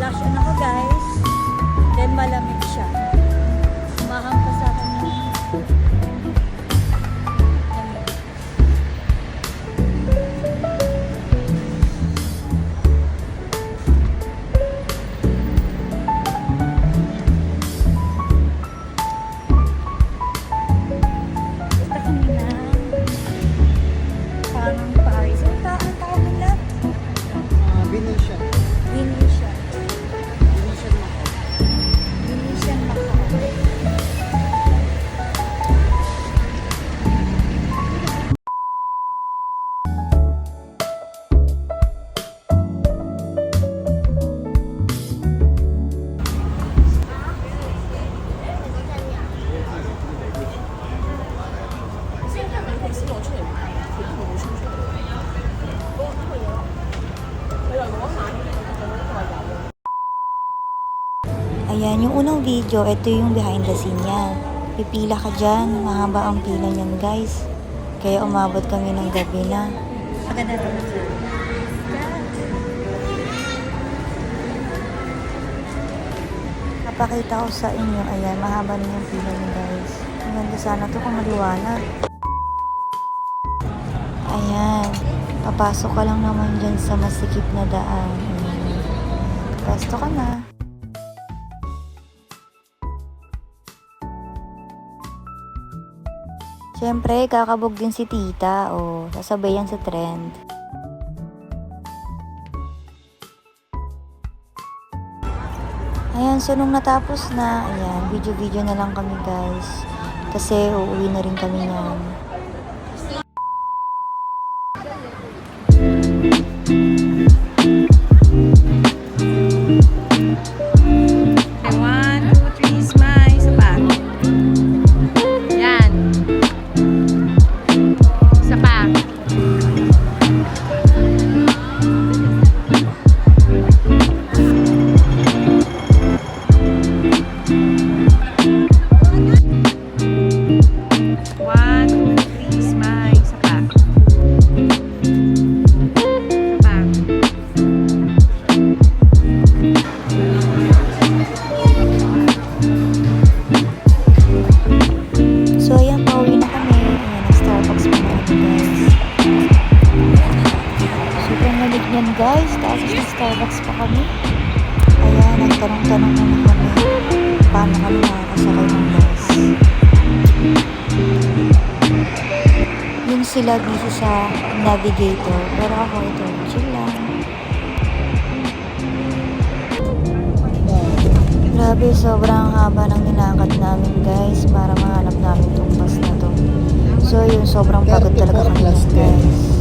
Blush on ako guys. Then malamig siya. Mahampas sa akin ng lamig. Basta kami na parang Paris. Ang tawag nila? Venetian. Venetian. Venetian Macau. Venetian Macau. Ayan, yung unang video, ito yung behind the scene niya. Pipila ka dyan, mahaba ang pila niyan guys. Kaya umabot kami ng gabi na. Maganda ito na dyan. Napakita ko sa inyo, ayan, mahaba na yung pila niya guys. Ang ganda sana ito kung maliwanag. Ayan, papasok ka lang naman dyan sa masikip na daan. Ayan. Pwesto ka na. Siyempre, kakabog din si tita. O, sasabay yan sa trend. Ayan, so nung natapos na, ayan, video-video na lang kami guys. Kasi uuwi na rin kami niyan. Yan guys, taas sa Starbucks pa kami. Ayan, nagtanong-tanong naman kami paano kami nakakasakay ng bus. Yun sila busy sa navigator, pero ako ito, chill lang. Grabe, sobrang haba ng nilakad namin guys para mahanap namin itong bus na to. So yun, sobrang pagod talaga kami guys.